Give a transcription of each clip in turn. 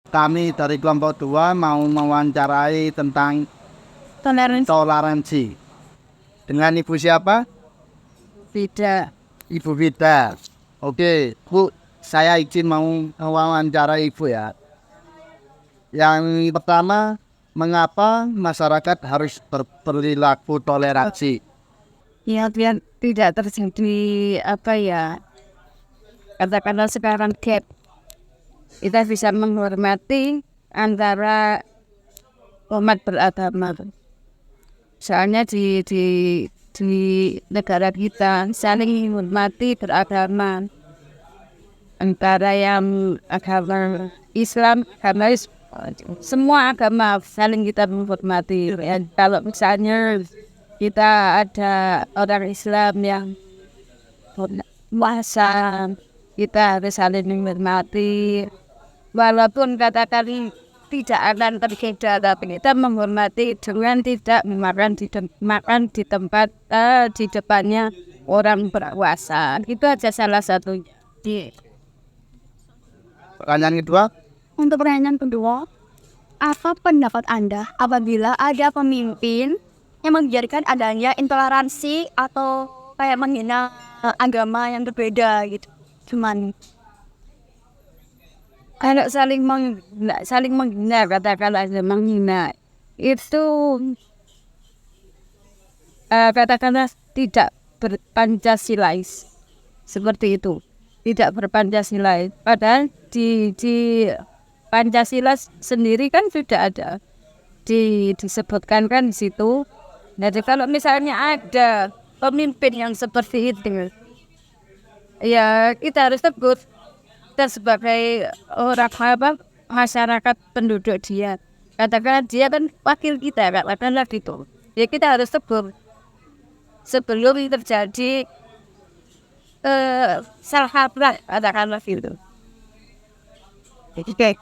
Kami dari kelompok 2 mau mewawancarai tentang toleransi. Dengan Ibu siapa? Beda. Ibu Vida. Oke, Bu, saya izin mau mewawancarai Ibu ya. Yang pertama, mengapa masyarakat harus berperilaku toleransi? Ya biar tidak terjadi apa ya, katakanlah sekarang gap, kita bisa menghormati antara umat beragama. Soalnya di negara kita saling menghormati beragama, antara yang agama Islam, semua agama saling kita menghormati. Ya, kalau misalnya kita ada orang Islam yang puasa, kita harus saling menghormati. Walaupun katakan tidak akan tergoda, tapi kita menghormati dengan tidak makan di tempat di depannya orang berpuasa. Itu aja salah satunya. Pertanyaan kedua, Untuk pertanyaan kedua, apa pendapat Anda apabila ada pemimpin yang membiarkan adanya intoleransi atau kayak menghina agama yang berbeda gitu? Cuman Kalau saling menghina, katakanlah menghina itu katakanlah tidak berpancasilais, seperti itu, tidak berpancasilais. Padahal di Pancasila sendiri kan sudah ada disebutkan kan di situ. Jadi kalau misalnya ada pemimpin yang seperti itu, ya kita harus tegur. Kita sebagai orang masyarakat penduduk dia, katakanlah dia kan wakil kita, katakanlah gitu, ya kita harus tegur sebelum terjadi salah kaprah, katakanlah gitu. Oke.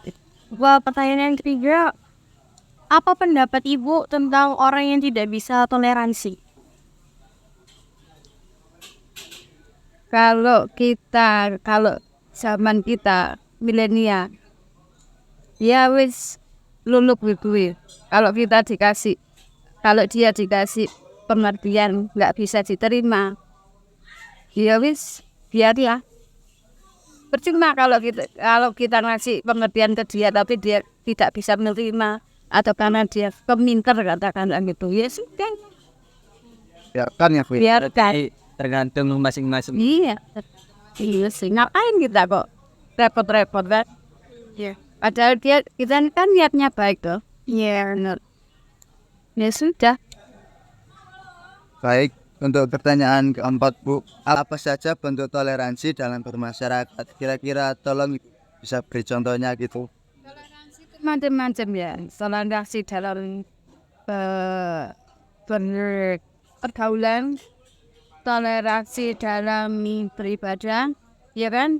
Wah, pertanyaan yang ketiga, apa pendapat Ibu tentang orang yang tidak bisa toleransi? Kalau zaman kita milenial, ya wis luluk gitu. Kalau dia dikasih pengertian nggak bisa diterima, ya wis biarlah. Percuma kalau kita ngasih pengertian ke dia tapi dia tidak bisa menerima, atau karena dia pemintar katakanlah gitu, ya sudah, biarkan ya Bu. biarkan. Tergantung masing-masing. Iya sih, ngapain kita kok repot-repot kan? Iya. Padahal kita kan niatnya baik tuh. Iya. Benar. Ya sudah. Baik, untuk pertanyaan keempat Bu, apa saja bentuk toleransi dalam bermasyarakat? Kira-kira tolong bisa beri contohnya gitu. Toleransi itu macam-macam ya. Toleransi dalam pergaulan, toleransi dalam beribadah, ya kan?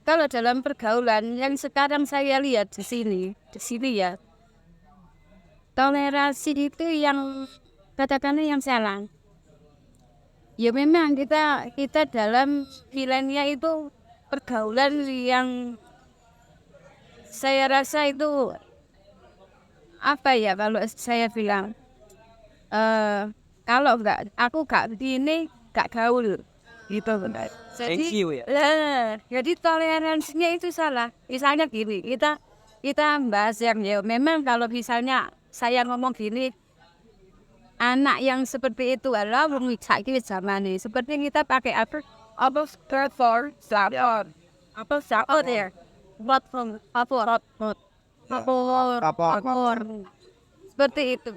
Kalau dalam pergaulan yang sekarang saya lihat di sini ya, toleransi itu yang katakanlah yang salah. Ya memang kita dalam milenial itu pergaulan yang saya rasa itu apa ya, kalau saya bilang kalau aku gini gak gaul gitu. Jadi toleransinya itu salah. Misalnya gini, kita bahas yang ya memang kalau misalnya saya ngomong gini, anak yang seperti itu adalah saiki zaman ini seperti kita pakai apa platform there seperti itu.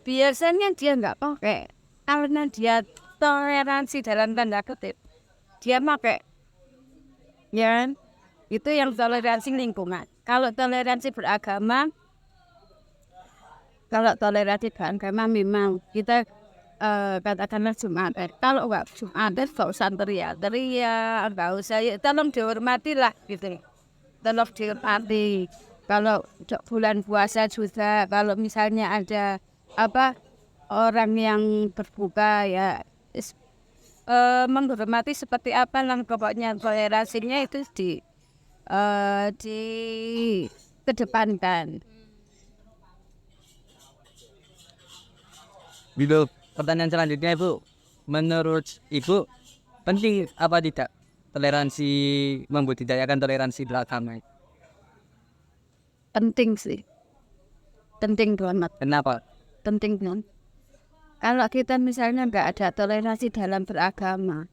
Biasanya dia nggak pakai karena dia toleransi dalam tanda kutip, dia pakai, ya kan? Itu yang toleransi lingkungan. Kalau toleransi beragama memang kita katakanlah Jumatan. Kalau nggak Jumatan nggak usah teriak, nggak usah, ya, tolong dihormati lah gitu. Tolong dihormati. Kalau bulan puasa juga, kalau misalnya ada orang yang berbuka, ya menghormati seperti apa lah, pokoknya toleransinya itu kedepankan. Bilo, pertanyaan selanjutnya Ibu, menurut Ibu penting apa tidak toleransi, membudidayakan toleransi beragama? Penting sih, penting banget, Kenapa? penting banget. Kalau kita misalnya nggak ada toleransi dalam beragama,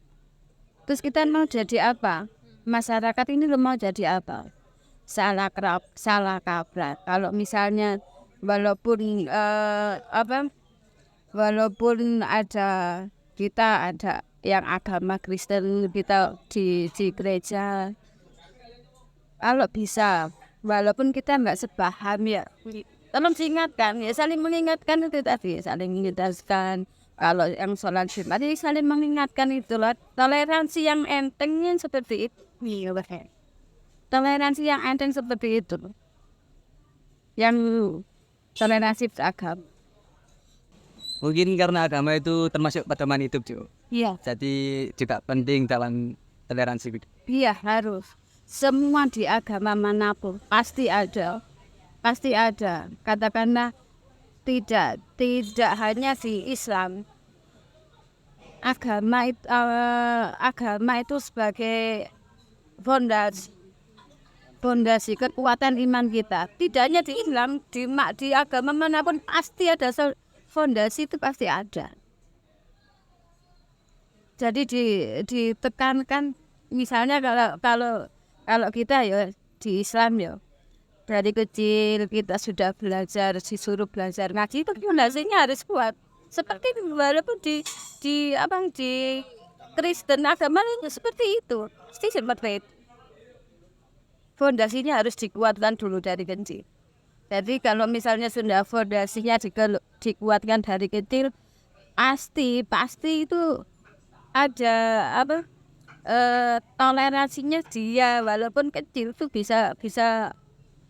terus kita mau jadi apa? Masyarakat ini lo mau jadi apa? Salah kaprah. Kalau misalnya walaupun walaupun kita ada yang agama Kristen, kita di gereja, kalau bisa walaupun kita nggak sepaham ya, tolong diingatkan ya, saling mengingatkan itu tadi, saling mengingatkan. Kalau yang sholat Jumat ini saling mengingatkan itu loh, toleransi yang entengnya seperti itu. Toleransi yang enteng seperti itu, yang toleransi beragama. Mungkin karena agama itu termasuk pedoman hidup juga. Iya. Jadi juga penting dalam toleransi. Iya harus. Semua di agama manapun pasti ada. Katakanlah tidak hanya di Islam. Agama itu sebagai fondasi kekuatan iman kita. Tidak hanya di Islam, di agama manapun pasti ada fondasi, itu pasti ada. Jadi ditekankan, misalnya kalau kita ya di Islam ya, dari kecil kita sudah disuruh belajar ngaji, itu fondasinya harus kuat. Seperti walaupun di Kristen agama itu seperti itu, pasti seperti itu. Fondasinya harus dikuatkan dulu dari kecil. Jadi kalau misalnya sudah fondasinya dikuatkan dari kecil, pasti itu ada toleransinya dia, walaupun kecil itu bisa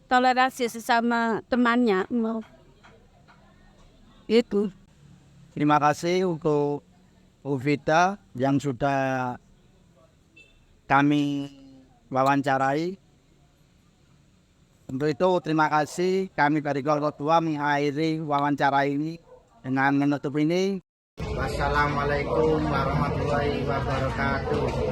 toleransi sesama temannya. Itu. Terima kasih untuk Bu Vita yang sudah kami wawancarai. Untuk itu terima kasih, kami dari keluarga tua mengakhiri wawancara ini dengan menutup ini. Wassalamualaikum warahmatullahi wabarakatuh.